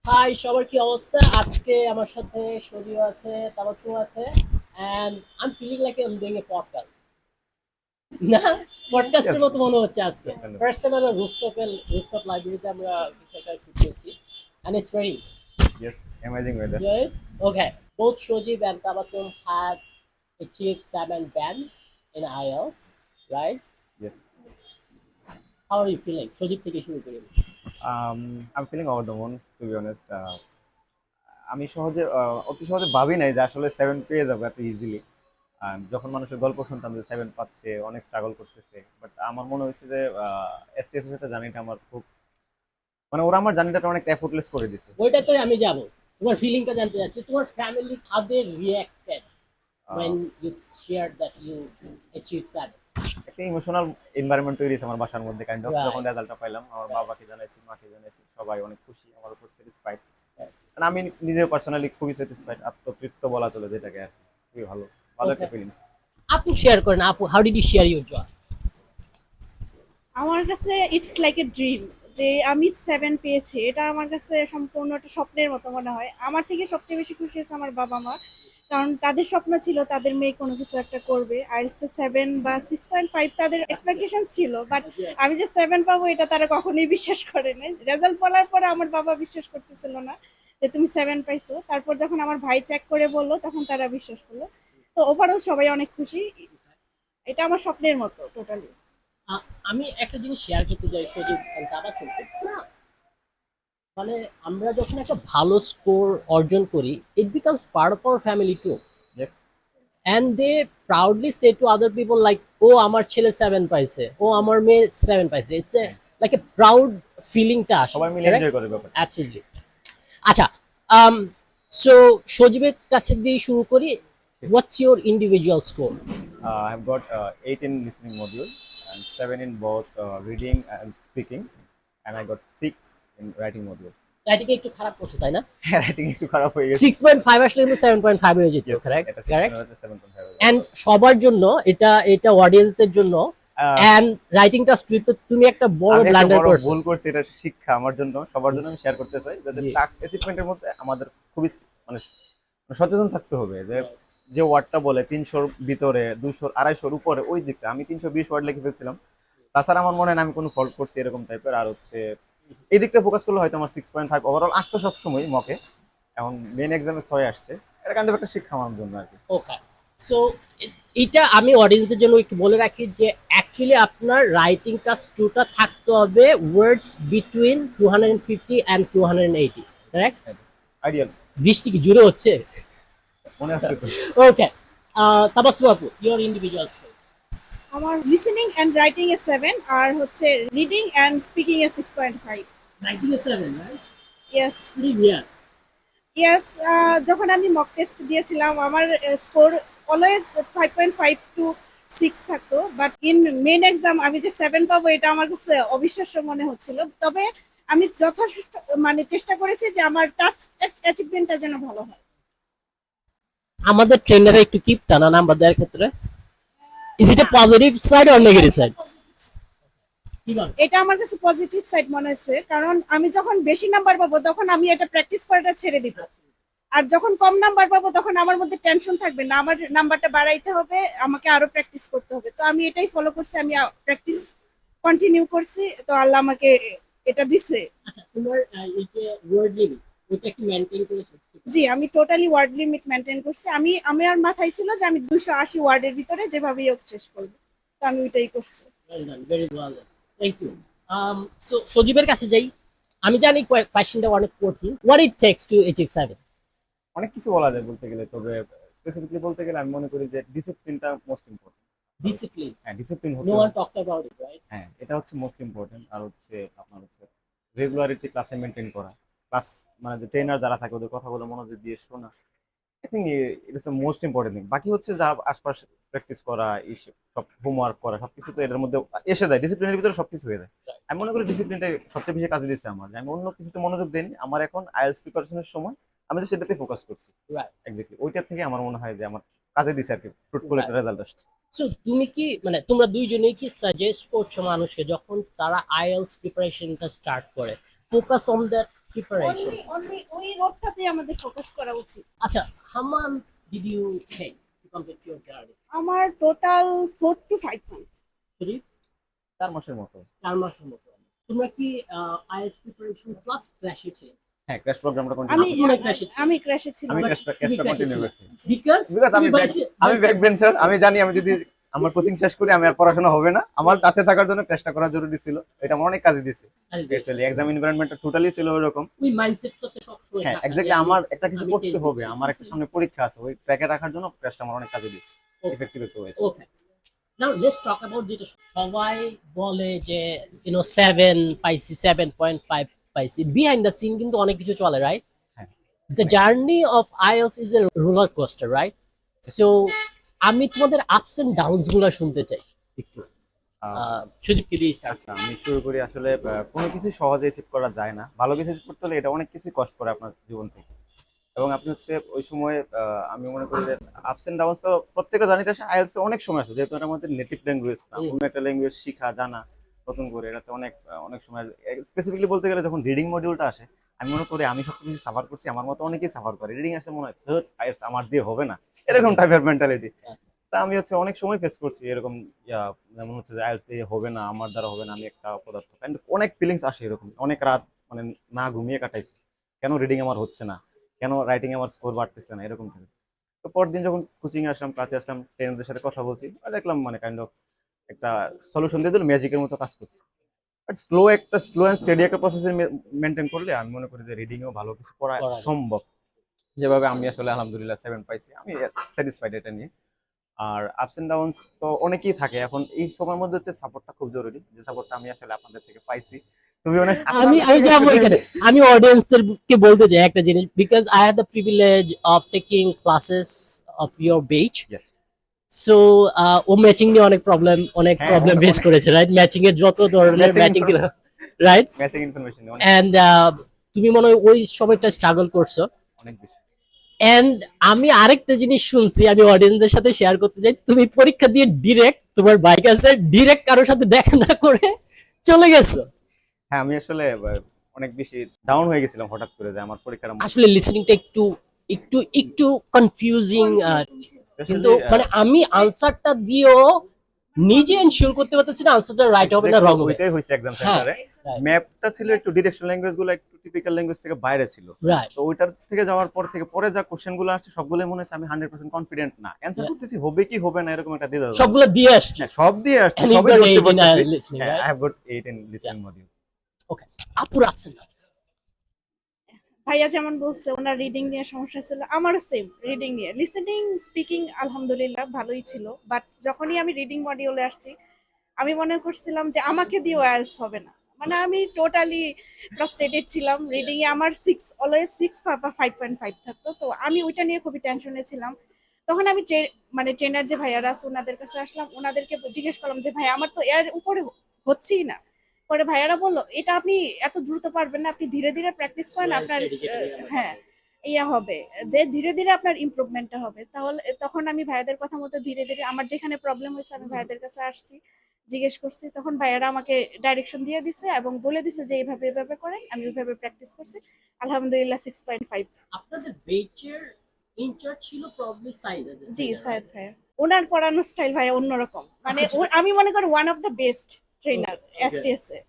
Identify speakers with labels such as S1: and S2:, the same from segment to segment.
S1: High, সবার কি অবস্থা? আজকে আমার সাথে সরিও আছে, তাবাসসুম আছে, and I am feeling like I am doing a podcast. না,
S2: Yes,
S1: পডকাস্টের মতো মনে হচ্ছে আজকে।
S2: yes, kind of.
S1: First time আমরা রুফটপ লাইব্রেরিতে আমরা কিছু একটা শুট করছি, and it's very
S2: Yes, amazing weather.
S1: Good. Okay, both Shojib and Tabassum had achieved 7 band in IELTS, right?
S2: Yes.
S1: How are you feeling? Shojib থেকে শুরু করি।
S2: I'm feeling over the moon, to be honest. আমি অতি সহজে ভাবি নাই যে আসলে 7 পেয়ে যাবো এত ইজিলি। যখন মানুষের গল্প শুনতাম যে 7 পাচ্ছে, অনেক স্ট্রাগল করতেছে। বাট আমার মনে হচ্ছে যে এসটিএস এর সাথে জার্নিটা আমার খুব মানে ওরা আমার জার্নিটাকে অনেক এফোর্টলেস করে দিছে।
S1: ওইটাতে আমি যাব, তোমার ফিলিংটা জানতে চাচ্ছি। তোমার family how they reacted when
S2: ah,
S1: you shared that you achieved 7?
S2: একটা ইমোশনাল এনভায়রনমেন্ট তৈরি হয়েছে আমার বাসার মধ্যে কাইন্ড অফ। যখন
S1: Right.
S2: রেজাল্টটা পাইলাম আমার বাবাকে জানাইছি, মাকে জানাইছি, সবাই অনেক খুশি, আমার উপর স্যাটিসফাইড। আমি নিজেও পার্সোনালি খুবই স্যাটিসফাইড, আত্মতৃপ্ত বলা চলে যেটাকে আর কি। খুবই ভালো, ভালো একটা
S1: Okay.
S2: ফিলিংস।
S1: আপু শেয়ার করেন, আপু how did you share your joy?
S3: আমার কাছে ইটস লাইক এ ড্রিম যে আমি 7 পেয়েছি। এটা আমার কাছে সম্পূর্ণ একটা স্বপ্নের মতো মনে হয়। আমার থেকে সবচেয়ে বেশি খুশি হয়েছে আমার বাবা মা, কারণ তাদের স্বপ্ন ছিল তাদের মেয়ে কোনো কিছু একটা করবে। আইএলটিএস 7 বা 6.5 তাদের এক্সপেকটেশনস ছিল, বাট আমি যে 7 পাবো এটা তারা কখনোই বিশ্বাস করে নাই। রেজাল্ট বলার পরে আমার বাবা বিশ্বাস করতেছিল না যে তুমি 7 পাইছো। তারপর যখন আমার ভাই চেক করে বললো তখন তারা বিশ্বাস করলো। তো ওভারঅল সবাই অনেক খুশি। এটা আমার স্বপ্নের মতো টোটালি।
S1: আমি একটা জিনিস শেয়ার করতে চাই সজীব and তাবাসসুম, it's not মানে আমরা যখন একটা ভালো স্কোর অর্জন করি, it becomes part of our family too,
S2: yes,
S1: and they proudly say to other people like, ও আমার ছেলে 7 পাইছে, ও আমার মেয়ে 7 পাইছে। It's a like a proud ফিলিংটা আসে,
S2: সবাই মিলে
S1: correct?
S2: এনজয় করে ব্যাপারটা।
S1: Absolutely. আচ্ছা, সো সজীবের কাছে দিয়ে শুরু করি। What's your individual score?
S2: I have got 8 in listening module and 7 in both reading and speaking, and I got 6 in writing module.
S1: রাইটিংয়ে একটু খারাপ করছে, তাই না?
S2: রাইটিং একটু খারাপ হয়ে গেছে।
S1: 6.5 আসলে কিন্তু 7.5 হয়ে যেত,
S2: ইয়েস,
S1: কারেক্ট
S2: এটা 6
S1: কারেক্ট।
S2: হচ্ছে 7.5 হয়ে
S1: এন্ড
S2: যাবে।
S1: সবার জন্য এটা এটা অডিয়েন্সদের জন্য,
S2: আহ,
S1: এন্ড রাইটিংটা তুমি একটা বড়
S2: আমি একটা
S1: ব্লান্ডার
S2: বড়
S1: করছো।
S2: ভুল করছি, এটা শিক্ষা আমার জন্য, সবার জন্য আমি শেয়ার করতে চাই যাতে
S1: জি।
S2: টাস্ক অ্যাচিভমেন্টের মধ্যে আমাদের খুবই মানে সচেতন থাকতে হবে যে যে ওয়ার্ডটা বলে 300-র ভিতরে 200 250-র উপরে ওই দিকটা আমি 320 ওয়ার্ড লিখে ফেলছিলাম। তাছাড়া আমার মনে হয় না আমি কোনো ফল্ট করছি এরকম টাইপের। আর হচ্ছে এই দিকটা ফোকাস করলে হয়তো আমার 6.5 ওভারঅল আসতো সবসময় মকে। এখন মেন এক্সামে 6 আসছে, এটা কাইন্ড অফ একটা শিক্ষা আমার জন্য আর কি।
S1: ওকে, সো এটা আমি অডিয়েন্সদের জন্য একটু বলে রাখি যে অ্যাকচুয়ালি আপনার রাইটিং টাস্ক টুটা থাকতে হবে ওয়ার্ডস বিটুইন 250 অ্যান্ড 280, কারেক্ট?
S2: আইডিয়াল।
S1: বৃষ্টি কি জুড়ে হচ্ছে?
S2: মনে আসছে তো।
S1: ওকে, তাবাসসুম আপু, ইওর ইন্ডিভিজুয়াল স্কোর?
S3: আমার লিসেনিং এন্ড রাইটিং এ 7 আর হচ্ছে রিডিং এন্ড স্পিকিং এ 6.5।
S1: রাইটিং এ 7, রাইট?
S3: ইয়েস।
S1: প্রিভিয়াস।
S3: ইয়েস। যখন আমি মক টেস্ট দিয়েছিলাম আমার স্কোর অলওয়েজ 5.5 টু 6 থাকতো, বাট ইন মেন এক্সাম আমি যে 7 পাবো এটা আমার কাছে অবিশ্বাস্য মনে হচ্ছিল। তবে আমি যথেষ্ট মানে চেষ্টা করেছি যে আমার টাস্ক অ্যাচিভমেন্টটা যেন ভালো হয়।
S1: আমাদের ট্রেনারে একটু কিপ টানা নাম্বার দেওয়ার ক্ষেত্রে, is it A positive side or negative side?
S3: এটা আমার কাছে পজিটিভ সাইড মনে হচ্ছে, কারণ আমি যখন বেশি নাম্বার পাবো তখন আমি এটা প্র্যাকটিস করাটা ছেড়ে দিব। আর যখন কম নাম্বার পাবো তখন আমার মধ্যে টেনশন থাকবে না, আমার নাম্বারটা বাড়াইতে হবে, আমাকে আরো প্র্যাকটিস করতে হবে। তো আমি এটাই ফলো করছি, আমি প্র্যাকটিস কন্টিনিউ করছি, তো আল্লাহ আমাকে এটা দিছে।
S1: আচ্ছা, তোমার এই যে ওয়ার্ড লিমিট, ওটা কি মেইনটেইন করেছো?
S3: জি, আমি টোটালি ওয়ার্ড লিমিট মেনটেন করছি। আমার মাথায় ছিল যে আমি 280 ওয়ার্ডের ভিতরে যেভাবেই হোক শেষ করবো, তো আমি ওইটাই করছি।
S1: Well done, very well done. Thank you. So সজীবের কাছে যাই। আমি জানি কোয়েশ্চেনটা অনেক কঠিন। What it takes to achieve 7?
S2: অনেক কিছু বলা যায় বলতে গেলে, তবে স্পেসিফিকলি বলতে গেলে আমি মনে করি যে ডিসিপ্লিনটা মোস্ট ইম্পর্টেন্ট।
S1: Discipline.
S2: হ্যাঁ, ডিসিপ্লিন হতে
S1: No
S2: হবে।
S1: one talked about it, right?
S2: হ্যাঁ, এটা হচ্ছে মোস্ট ইম্পর্টেন্ট। আর হচ্ছে আপনার হচ্ছে রেগুলারিটি ক্লাসে মেনটেন করা। ক্লাস মানে যে ট্রেনার যারা থাকে ওদের কথাগুলো মনোযোগ দিয়ে শোনা। I think it is the most important thing. বাকি হচ্ছে যা আশপাশ প্র্যাকটিস করা, সব হোমওয়ার্ক করা, সবকিছু তো এটার মধ্যে এসে যায়। ডিসিপ্লিনের ভিতরে সবকিছু হয়ে যায়। আমি মনে করি ডিসিপ্লিনটা সবচেয়ে বেশি কাজে দিচ্ছে আমার। যে আমি অন্য কিছুতে মনোযোগ দেইনি। আমার এখন আইএলটিএস প্রিপারেশনের সময় আমি তো সেটাতে ফোকাস করছি।
S1: Right.
S2: এক্স্যাক্টলি ওইটা থেকে আমার মনে হয় যে আমার কাজে দিছে আর কি, ফ্রুটফুল একটা
S1: Right.
S2: রেজাল্ট আসছে।
S1: So তুমি কি মানে তোমরা দুইজনেই কি সাজেস্ট করছো মানুষকে যখন তারা আইএলটিএস প্রিপারেশনটা স্টার্ট করে, focus on that preparation.
S3: Only ওই রোডটাতে আমাদের ফোকাস করা উচিত।
S1: আচ্ছা, how long did you take to complete your journey?
S3: আমার টোটাল 4 to 5 মান্থ।
S1: Sorry,
S2: 4 মাসের মতো।
S1: 4 মাসের মতো। তোমরা কি IELTS preparation plus ক্র্যাশে ছিলে?
S2: হ্যাঁ, ক্র্যাশ প্রোগ্রামটা
S3: আমি
S2: কন্টিনিউ।
S1: তোমরা crash-এ ছিলে?
S3: আমি ক্র্যাশে ছিলাম।
S2: আমি
S1: But
S2: ক্র্যাশটা
S1: তুমি crash-এ
S2: কন্টিনিউ
S1: ছিলে।
S2: করছি।
S1: Because
S2: আমি ব্যাক বেঞ্চার, আমি জানি আমি যদি আমার কোচিং শেষ করি আমি আর পড়াশোনা হবে না, আমার কাছে থাকার জন্য ক্র্যাশটা করা জরুরি ছিল। এটা আমার অনেক কাজে দিছে অ্যাকচুয়ালি। এক্সাম এনভায়রনমেন্টটা টোটালি ছিল ওইরকম।
S1: ওই মাইন্ডসেটটাতে সবসময়
S2: হ্যাঁ,
S1: থাকা
S2: এক্স্যাক্টলি
S1: যে
S2: আমার একটা কিছু
S1: আমি
S2: করতে
S1: test
S2: হবে,
S1: দিচ্ছি।
S2: আমার একটা সামনে পরীক্ষা আছে, ওই ট্র্যাকে রাখার জন্য ক্র্যাশটা আমার অনেক কাজে দিছে ইফেক্টিভ একটা ওয়েস।
S1: ওকে, নাও লেটস টক অ্যাবাউট যেটা সবাই বলে যে 7 পাইছি, 7.5 পাইছি, বিহাইন্ড দ্য সিন কিন্তু অনেক কিছু চলে, রাইট?
S2: হ্যাঁ,
S1: the journey of IELTS is a roller coaster, right? So আমি তোমাদের আপস এন্ড ডাউনস গুলো শুনতে চাই একটু। সুদীপ কি দিয়ে স্টার্ট?
S2: আচ্ছা আমি শুরু করি। আসলে কোনো কিছু সহজে অ্যাচিভ করা যায় না, ভালো কিছু অ্যাচিভ করতে হলে এটা অনেক কিছু কষ্ট করে আপনার জীবন থেকে। এবং আপনি হচ্ছে ওই সময় আমি মনে করি যে আপস এন্ড ডাউনস তো প্রত্যেকটা জার্নিতে আসে, আইএলস অনেক সময় আসে, যেহেতু এটা আমাদের নেটিভ ল্যাঙ্গুয়েজ না, অন্য একটা ল্যাঙ্গুয়েজ শিখা জানা নতুন করে, এটাতে অনেক সময় স্পেসিফিকলি বলতে গেলে যখন রিডিং মডিউলটা আসে, আমি মনে করি আমি সবচেয়ে বেশি সাফার করছি, আমার মতো অনেকেই সাফার করে। রিডিং আসলে মনে হয় থার্ড আইএলস আমার দিয়ে হবে না, এরকম টাইপের মেন্টালিটি। তা আমি হচ্ছে অনেক সময় ফেস করছি এরকম যেমন হচ্ছে যে আইএলস দিয়ে হবে না, আমার দ্বারা হবে না, আমি একটা অপদার্থ, and অনেক ফিলিংস আসে এরকম। অনেক রাত মানে না ঘুমিয়ে কাটাইছি, কেন রিডিং আমার হচ্ছে না, কেন রাইটিং আমার স্কোর বাড়তেছে না, এরকম থাকে। তো পরদিন যখন কোচিং আসলাম, ক্লাসে আসলাম, ট্রেনারদের সাথে কথা বলছি, আর দেখলাম মানে কাইন্ড অফ একটা সলিউশন দিয়ে দিল, ম্যাজিকের মতো কাজ করছে। বাট স্লো অ্যান্ড স্টেডি একটা প্রসেস মেনটেন করলে আমি মনে করি যে রিডিংও ভালো কিছু করা
S1: করা যায়।
S2: সম্ভব। যেভাবে আমি আসলে আলহামদুলিল্লাহ 7 পাইছি, আমি স্যাটিসফাইড এটা নিয়ে। আর আপস এন্ড ডাউনস তো অনেকেই থাকে, এখন এই সময়ের মধ্যে হচ্ছে সাপোর্টটা খুব জরুরি, যে সাপোর্টটা আমি আসলে আপনাদের থেকে পাইছি। টু বি অনেস্ট
S1: আমি যাবো এখানে, আমি অডিয়েন্সদেরকে বলতে চাই একটা জিনিস, because I have the privilege of taking classes of your batch. So ও ম্যাচিং নিয়ে অনেক প্রবলেম
S2: হ্যাঁ,
S1: ফেস
S2: অনেক-
S1: করেছে, রাইট? ম্যাচিং এর যত ধরনের
S2: Matching
S1: ম্যাচিং ছিল, রাইট?
S2: বেসিক ইনফরমেশন অনেক
S1: এন্ড তুমি মনে হয় ওই সময়টা স্ট্রাগল করছো।
S2: অনেক বেশি।
S1: এন্ড আমি আরেকটা জিনিস শুনছি, আমি অডিয়েন্সদের সাথে শেয়ার করতে চাই, তুমি পরীক্ষা দিয়ে ডিরেক্ট তোমার বাইক আছে, ডিরেক্ট কারোর সাথে দেখা না করে চলে গেছো।
S2: হ্যাঁ, আমি আসলে অনেক বেশি ডাউন হয়ে গেছিলাম হঠাৎ করে, যে আমার পরীক্ষার
S1: আসলে লিসেনিংটা একটু একটু একটু কনফিউজিং, কিন্তু মানে আমি আনসারটা দিয়েও নিজে এনশিওর করতে পারতেছি না আনসারটা রাইট হবে না রং হবে।
S2: ওইটাই হয়েছে এক্সাম
S1: হ্যাঁ,
S2: সেন্টারে।
S1: right.
S2: ম্যাপটা ছিল একটু ডিরেকশন ল্যাঙ্গুয়েজ গুলো একটু টিপিক্যাল ল্যাঙ্গুয়েজ থেকে বাইরে ছিল।
S1: রাইট,
S2: তো ওইটার থেকে যাওয়ার পর থেকে পরে যা কোশ্চেন গুলো আসছে সবগুলোই মনে হচ্ছে আমি 100% কনফিডেন্ট না, অ্যান্সার
S1: Yeah.
S2: করতেছি হবে কি হবে না এরকম একটা দ্বিধা।
S1: সবগুলো দিয়ে আসছি।
S2: হ্যাঁ, সব দিয়ে আসছে,
S1: And you
S2: সবই
S1: got
S2: ধরতে
S1: 8 in
S2: পারতেছি।
S1: listening,
S2: হ্যাঁ,
S1: right?
S2: I have got 8 in listening module.
S1: ওকে, আপুর আপস এন্ড ডাউনস।
S3: ভাইয়া যেমন বলছে ওনার রিডিং নিয়ে সমস্যা ছিল, আমারও সেম রিডিং নিয়ে। লিসেনিং স্পিকিং আলহামদুলিল্লাহ ভালোই ছিল, বাট যখনই আমি রিডিং মডিউলে আসছি আমি মনে করছিলাম যে আমাকে দিয়ে আইএলটিএস হবে না। মানে আমি টোটালি ফ্রাস্ট্রেটেড ছিলাম। রিডিং এ আমার 6 অলওয়েজ 6 বা 5.5 থাকতো, তো আমি ওইটা নিয়ে খুবই টেনশনে ছিলাম। তখন আমি মানে ট্রেনার যে ভাইয়ারা আছে ওনাদের কাছে আসলাম, ওনাদেরকে জিজ্ঞেস করলাম যে ভাই আমার তো এর উপরে হচ্ছেই না। পরে ভাইয়ারা বললো এটা আপনি এত দ্রুত পারবেন না, আপনি ধীরে ধীরে প্র্যাকটিস করেন, আপনার হ্যাঁ ইয়া হবে, যে ধীরে ধীরে আপনার ইমপ্রুভমেন্টটা হবে। তাহলে তখন আমি ভাইয়াদের কথা মতো ধীরে ধীরে আমার যেখানে প্রবলেম হয়েছে আমি ভাইয়াদের কাছে আসছি, জিজ্ঞেস করছি, তখন ভাইয়ারা আমাকে ডাইরেকশন দিয়ে দিছে এবং বলে দিছে যে এইভাবে এইভাবে করেন। আমি ওইভাবে প্র্যাকটিস করছি, আলহামদুলিল্লাহ 6.5।
S1: আপনাদের বেচের ইনচার্জ ছিল প্রবাবলি সাইদ।
S3: জি সায়েদ ভাইয়া, ওনার পড়ানো স্টাইল ভাইয়া অন্যরকম, মানে আমি মনে করি one of the best trainer STS এ।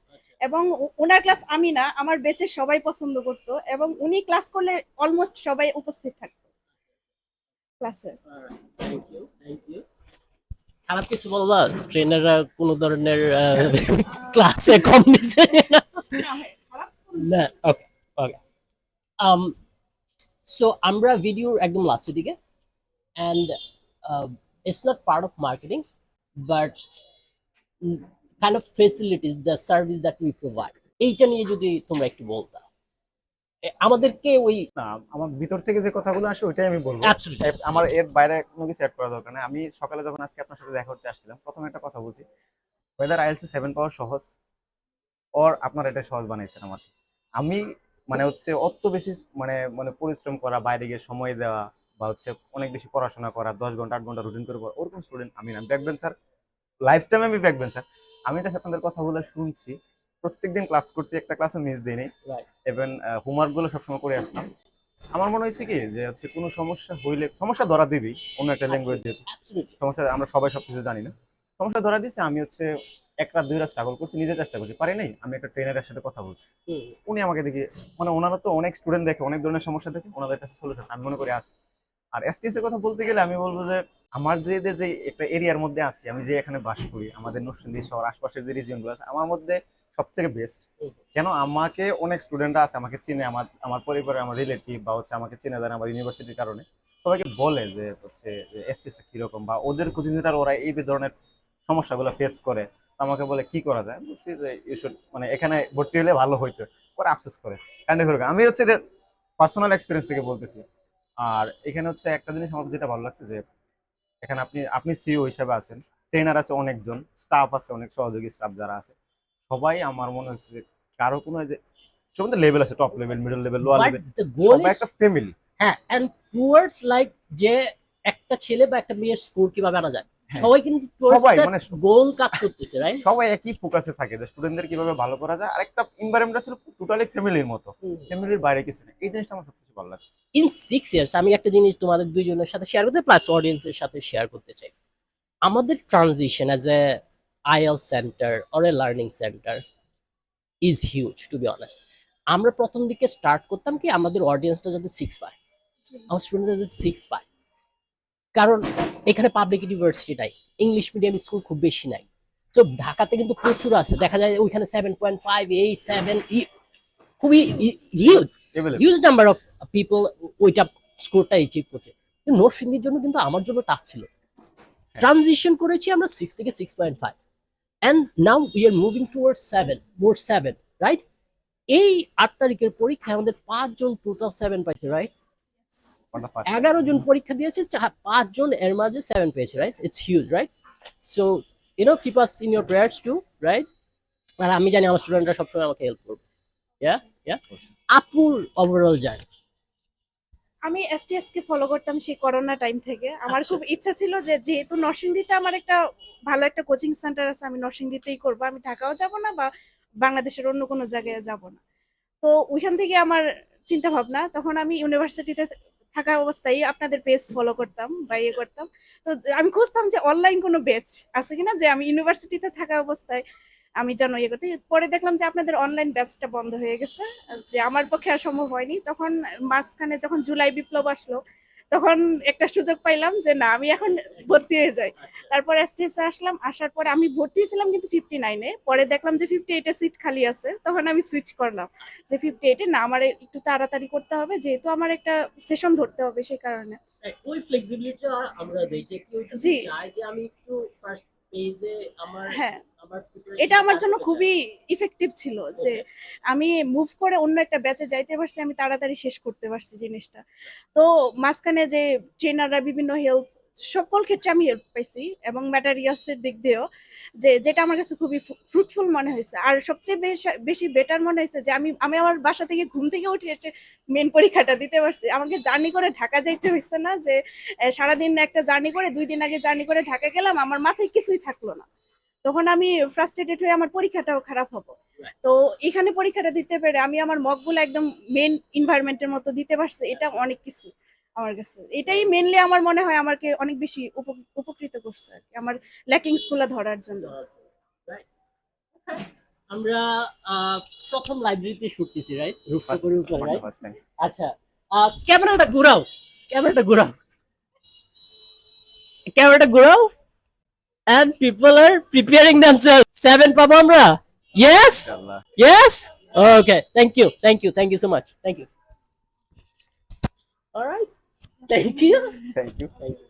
S3: এবং ওনার ক্লাস আমি না, আমার বেচের সবাই পছন্দ করতো, এবং উনি ক্লাস করলে অলমোস্ট সবাই উপস্থিত থাকতো ক্লাসে।
S1: Thank you, thank you. খারাপ কিছু বলবা, ট্রেনাররা কোন ধরনের ক্লাসে কম দিছে না? ওকে, ওকে। সো আমরা ভিডিওর একদম লাস্টের দিকে, and it's not part of marketing, but kind of facilities, the service that we provide, এইটা নিয়ে যদি তোমরা একটু বলতা আমাদেরকে ওই।
S2: না, আমার ভিতর থেকে যে কথাগুলো আসে ওইটাই আমি বলবো।
S1: Absolutely.
S2: আমার এর বাইরে কোনো কিছু অ্যাড করা দরকার নেই। আমি সকালে যখন আজকে আপনার সাথে দেখা করতে আসছিলাম, প্রথমে একটা কথা বলছি, ওয়েদার আইএলটিএস 7 পাওয়া সহজ ওর আপনার এটা সহজ বানাইছেন আমার। আমি মানে হচ্ছে অত বেশি মানে মানে পরিশ্রম করা, বাইরে গিয়ে সময় দেওয়া, বা হচ্ছে অনেক বেশি পড়াশোনা করা, 10 ঘন্টা 8 ঘন্টা রুটিন করে পড়া, ওরকম স্টুডেন্ট আমি না। ব্যাক বেঞ্চার, লাইফ টাইম আমি ব্যাক বেঞ্চার। আমি এটা আপনাদের কথা বলে শুনছি, প্রত্যেকদিন ক্লাস করছি, একটা ক্লাসও মিস দিইনি।
S1: রাইট।
S2: ইভেন হোমওয়ার্ক গুলো সবসময় করে আসতাম। আমার মনে হয়েছে কি যে হচ্ছে কোনো সমস্যা হইলে সমস্যা ধরা দিবি, অন্য একটা ল্যাঙ্গুয়েজ যেহেতু
S1: অ্যাবসলিউটলি।
S2: সমস্যা, আমরা সবাই সবকিছু জানি না, সমস্যা ধরা দিচ্ছে। আমি হচ্ছে এক রাত 2 রাত স্ট্রাগল করছি, নিজে চেষ্টা করছি, পারি নাই। আমি একটা ট্রেনারের সাথে কথা বলছি, উনি আমাকে দেখি, মানে ওনারা তো অনেক স্টুডেন্ট দেখে, অনেক ধরনের সমস্যা দেখে, ওনাদের কাছে সলিউশন আমি মনে করি আছে। আর এসটিএস এর কথা বলতে গেলে আমি বলবো যে আমার যে একটা এরিয়ার মধ্যে আছি, আমি যে এখানে বাস করি, আমাদের নরসিংদী শহর আশপাশের যে রিজিয়নগুলো আছে, আমার মধ্যে সব থেকে বেস্ট। কেন আমাকে অনেক স্টুডেন্টরা আছে, আমাকে চিনে, আমার আমার পরিবারের, আমার রিলেটিভ বা হচ্ছে আমাকে চিনে জানে আমার ইউনিভার্সিটির কারণে, সবাইকে বলে যে হচ্ছে এসটিএস কিরকম, বা ওদের কোচিং সেন্টার ওরা এই ধরনের সমস্যাগুলো ফেস করে। তো আমাকে বলে কি করা যায়, আমি বলছি যে ইউ শুড, মানে এখানে ভর্তি হলে ভালো হইতো, পরে আফসোস করে কান্ডে করে। আমি হচ্ছে পার্সোনাল এক্সপিরিয়েন্স থেকে বলতেছি। আর এখানে হচ্ছে একটা জিনিস আমার যেটা ভালো লাগছে যে এখানে আপনি আপনি সিইও হিসেবে আছেন, ট্রেনার আছে অনেকজন, স্টাফ আছে অনেক, সহযোগী স্টাফ যারা আছে, সবাই আমার মনে হচ্ছে যে কারো কোনো যে সব লেভেল আছে, top level, middle level, lower
S1: but
S2: level,
S1: the গোল
S2: সবাই
S1: ইজ,
S2: একটা ফ্যামিলি।
S1: হ্যাঁ, এন্ড টুয়ার্ডস লাইক যে একটা ছেলে বা একটা মেয়ের স্কোর কিভাবে আনা যায়,
S2: হ্যাঁ,
S1: সবাই কিন্তু টুয়ার্ডস
S2: সবাই
S1: দ্যাট
S2: মানে
S1: গোল কাজ করতেছে, রাইট?
S2: সবাই একই ফোকাসে থাকে যে স্টুডেন্টদের কিভাবে ভালো করা যায়। আর একটা এনভায়রনমেন্ট আছে টোটালি ফ্যামিলির মতো, ফ্যামিলির বাইরে কিছু নেই। এই জিনিসটা আমার সবচেয়ে ভালো লাগছে।
S1: ইন 6 ইয়ার্স আমি একটা জিনিস তোমাদের দুইজনের সাথে শেয়ার করতে, প্লাস অডিয়েন্সের সাথে শেয়ার করতে চাই। আমাদের transition as a IL center or a learning center is huge, to be honest. আমরা প্রথম দিকে স্টার্ট করতাম কি, আমাদের অডিয়েন্সটা যাতে 6 পায়, আমার স্টুডেন্টরা যাতে 6 পায়, কারণ এখানে পাবলিক ইউনিভার্সিটি নাই, ইংলিশ মিডিয়াম স্কুল খুব বেশি নাই। তো ঢাকাতে কিন্তু প্রচুর আছে, দেখা যায় ওইখানে 7.5, 8, 7, খুবই huge
S2: Available.
S1: Huge number of people ওইটা স্কোরটা অ্যাচিভ করছে। কিন্তু নরসিংদীর জন্য কিন্তু আমার জন্য টাফ ছিল। ট্রানজিশন করেছি আমরা 6 থেকে 6.5, and now we are moving towards 7, more 7, right? এই 8 তারিখের পরীক্ষায় আমাদের 5 জন টোটাল 7 পাইছে, রাইট?
S2: For the first
S1: 11 জন পরীক্ষা দিয়েছে, 5 জন এর মাঝে 7 পেয়েছে, right? It's huge, right? So keep us in your prayers too, right? আর আমি জানি আমার স্টুডেন্টরা সবসময় আমাকে হেল্প করবে। ইয়া আপুর ওভারঅল জার্নি।
S3: আমি এসটিএস কে ফলো করতাম সেই করোনা টাইম থেকে। আমার
S1: আচ্ছা।
S3: খুব ইচ্ছা ছিল যে যেহেতু নরসিংদীতে আমার একটা ভালো একটা কোচিং সেন্টার আছে, আমি নরসিংদীতেই করব, আমি ঢাকাও যাব না বা বাংলাদেশের অন্য কোনো জায়গায় যাব না। তো ওইখান থেকে আমার চিন্তা ভাবনা, তখন আমি ইউনিভার্সিটিতে থাকা অবস্থায় আপনাদের পেজ ফলো করতাম বা ইয়ে করতাম। তো আমি খুঁজতাম যে অনলাইন কোনো ব্যাচ আছে কিনা, যে আমি ইউনিভার্সিটিতে থাকা অবস্থায় আমি যেন ইয়ে করতে। পরে দেখলাম যে আপনাদের অনলাইন ব্যাচটা বন্ধ হয়ে গেছে, যে আমার পক্ষে আর সম্ভব হয়নি। তখন মাঝখানে যখন জুলাই বিপ্লব আসলো, তখন একটা সুযোগ পাইলাম যে না, আমি এখন ভর্তি হয়ে যাই। তারপর এসটিএস আসলাম, আসার পরে আমি ভর্তি হয়েছিলাম কিন্তু 59-এ, পরে দেখলাম যে 58-এ সিট খালি আছে, তখন আমি সুইচ করলাম যে 58-এ না, আমার একটু তাড়াতাড়ি করতে হবে, যেহেতু আমার একটা সেশন ধরতে হবে সেই কারণে।
S1: ওই ফ্লেক্সিবিলিটি আমরা দেই যে কেউ যদি
S3: জি।
S1: চায় যে আমি একটু ফার্স্ট পেজে আমার
S3: হ্যাঁ,
S1: আমার
S3: এটা আমার জন্য খুবই ইফেক্টিভ ছিল যে আমি মুভ করে অন্য একটা ব্যাচে যাইতে পারছি, আমি তাড়াতাড়ি শেষ করতে পারছি জিনিসটা। তো মাঝখানে যে ট্রেনাররা বিভিন্ন হেল্প, সকল ক্ষেত্রে আমি হেল্প পাইছি, এবং ম্যাটেরিয়ালস এর দিক দিয়েও, যেটা আমার কাছে খুবই ফ্রুটফুল মনে হয়েছে। আর সবচেয়ে বেশি বেটার মনে হয়েছে যে আমি আমি আমার বাসা থেকে ঘুম থেকে উঠে এসে মেন পরীক্ষাটা দিতে পারছি। আমাকে জার্নি করে ঢাকা যাইতে হয়েছে না, যে সারাদিন একটা জার্নি করে 2 দিন আগে জার্নি করে ঢাকা গেলাম, আমার মাথায় কিছুই থাকলো না, তখন আমি ফ্রাস্ট্রেটেড হয়ে আমার পরীক্ষাটাও খারাপ হবো। তো এখানে পরীক্ষাটা দিতে পেরে আমি আমার মকগুলো একদম মেন এনভায়রনমেন্টের মতো দিতে পারছি, এটা অনেক কিছু আমার কাছে। এটাই মেনলি আমার মনে হয় আমাকে অনেক বেশি উপকৃত করছে আর কি, আমার ল্যাকিংস গুলো ধরার জন্য।
S1: আমরা প্রথম লাইব্রেরিতে শুট দিছি, রাইট? রুফটপ করে উপরে, রাইট?
S2: First time.
S1: আচ্ছা, ক্যামেরাটা ঘোরাও, ক্যামেরাটা ঘোরাও, ক্যামেরাটা ঘোরাও, and people are preparing themselves. 7 পাবো আমরা? Yes?
S2: ইনশাআল্লাহ।
S1: Yes? Okay, thank you so much, thank you. All right, thank you.
S2: Thank you.
S1: Thank you.